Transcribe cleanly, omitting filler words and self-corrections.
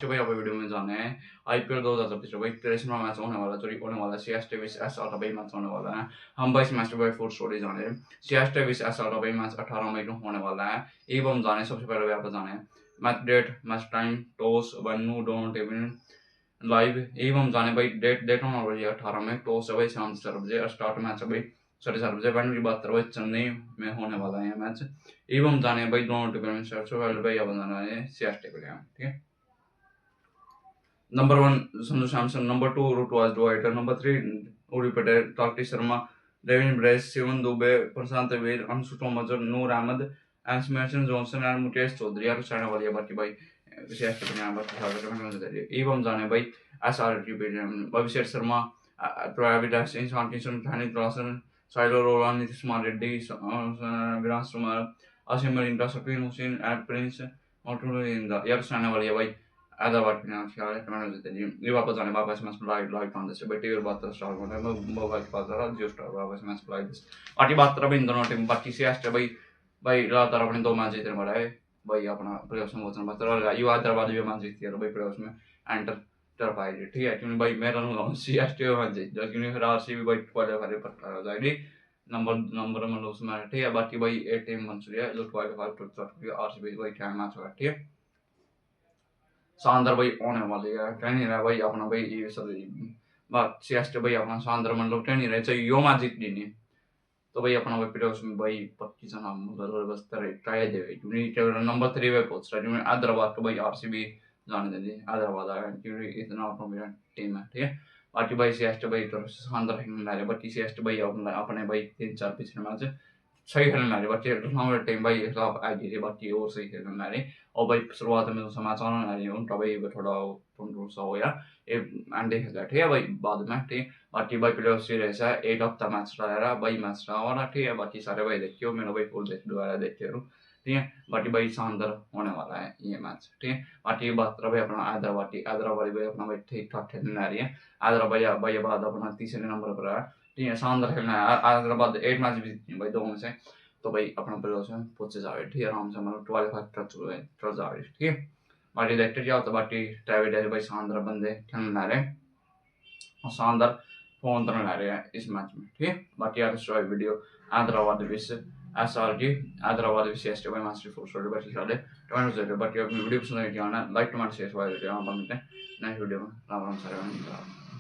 तो भाई आप वीडियो में जाने हैं आईपीएल 2025 भाई 23 मैच होने वाला होने वाला सीएसके विस एसआर भाई मैच होने वाला है। हम भाई इस मैच भाई फुल स्टोरी जाने हैं। सीएसके विस एसआर भाई मैच 18 मई को होने वाला है। एवं जाने सबसे पहले भाई आप जाने match date match time toss venue don't even live एवं जाने भाई डेट डेट होना भाई 18 में टॉस है भाई शाम 4 बजे और स्टार्ट मैच है भाई 4:30 बजे वेन्यू की बात करें भाई चेन्नई में होने वाला है मैच। एवं जाने भाई दोनों टीम सबसे पहले भाई आप जाना है सीएसके के लिए ठीक है। Number one, Sanju Samson. Number two, Ruturaj Dwight. Number three, Uri Patel, Kartik Sharma, Devin Brace, Shivan Dubey, Prashant Veer, Anshu Tomajar, Noor Ahmed, and Smerson Johnson and Mukesh Chaudhary. यार side वाली है बाकी भाई विशेष के यहाँ बाकी सारे का मैंने बता दिया। एवं जाने भाई एसआरटी पे अभिषेक शर्मा, ट्रेविस डैक्सन, शांतिशन, धनी त्रासन, साइलो रोलान, नीतीश कुमार रेड्डी, विराट कुमार, आसिम मलिंगा, शकील हुसैन, एड प्रिंस, और यार साइड वाली है भाई हैदराबाद फिनांशियल टेक्नोलॉजी थे जी ये वापस आने वापस match live live on this बेटी और बात स्टार्ट होने में मोबाइल के पास आ रहा जियो स्टार वापस मैच लाइव दिस बाकी बात तरह इन दोनों टीम बाकी से एस्ट भाई भाई लगातार अपने 2 मैच जीतने वाला है भाई अपना प्लेऑफ्स में पहुंचने वाला है यू हैदराबाद भी मैच जीती है भाई प्लेऑफ्स में एंटर कर पाएगी ठीक है क्योंकि भाई मैं रन लाऊं सी एस टी मैच जीत जाए क्योंकि फिर आरसीबी भाई क्वालीफाई पर आ जाएगी नंबर नंबर मतलब उसमें ठीक है बाकी भाई 8 टीम बन चुकी है जो क्वालीफाई कर चुकी है आरसीबी भाई क्या मैच हुआ ठीक है शानदार भाई होने वाली है कह नहीं रहा भाई अपना भाई ये सब बात सीएसके भाई अपना शानदार मतलब कह नहीं रहे चाहिए यो मैच जीत ली नहीं तो भाई अपना भाई प्लेऑफ्स में भाई 25 जना मतलब बस ट्राई दे क्योंकि नंबर 3 पे पहुंच रहा है क्योंकि हैदराबाद को भाई आरसीबी जाने देंगे हैदराबाद आया क्योंकि इतना अपना मेरा टीम है ठीक है बाकी भाई सीएसके भाई तरफ से शानदार खेलने लगे बाकी सीएसके भाई अपने भाई 3-4 पिछले मैच सही खेलने लगे बाकी हमारे टीम भाई हिसाब आ गई थी बाकी और सही खेलने लगे और भाई शुरुआत में तो समाचार आ रही है उनका भाई थोड़ा टुंडू सा हो गया ये अंडे खेला ठीक है भाई बाद में ठीक बाकी भाई प्लेऑफ सीरीज है 1 हफ्ता मैच रहा भाई मैच रहा वाला ठीक है बाकी सारे भाई देखियो मेरा भाई फुल देख दोबारा देखते रहो ठीक है बाकी भाई शानदार होने वाला है ये मैच ठीक है बाकी बात रहा भाई अपना हैदराबाद भाई अपना भाई ठीक ठाक खेलने आ रही है हैदराबाद भाई बाद अपना तीसरे नंबर पर है ठीक है शानदार खेलना है हैदराबाद 8 मैच भी जीती भाई 2 में से तो भाई अपना प्लेऑफ्स में पहुंचे जावे ठीक है आराम से मतलब क्वालीफाई कर जावे ठीक है बाकी देखते जाओ तो बाकी ट्रेविड भाई शानदार बंदे खेलने रहे और शानदार फोन तो ला रहे हैं इस मैच में ठीक है बाकी यार स्टोरी वीडियो हैदराबाद विस एसआरजी हैदराबाद विस एसटी भाई मास्टर फोर स्टोरी बाकी सारे टमाटो से बाकी अपनी वीडियो पसंद आई जाना लाइक टमाटो शेयर वाले वीडियो हम बनते हैं नेक्स्ट वीडियो में राम राम सारे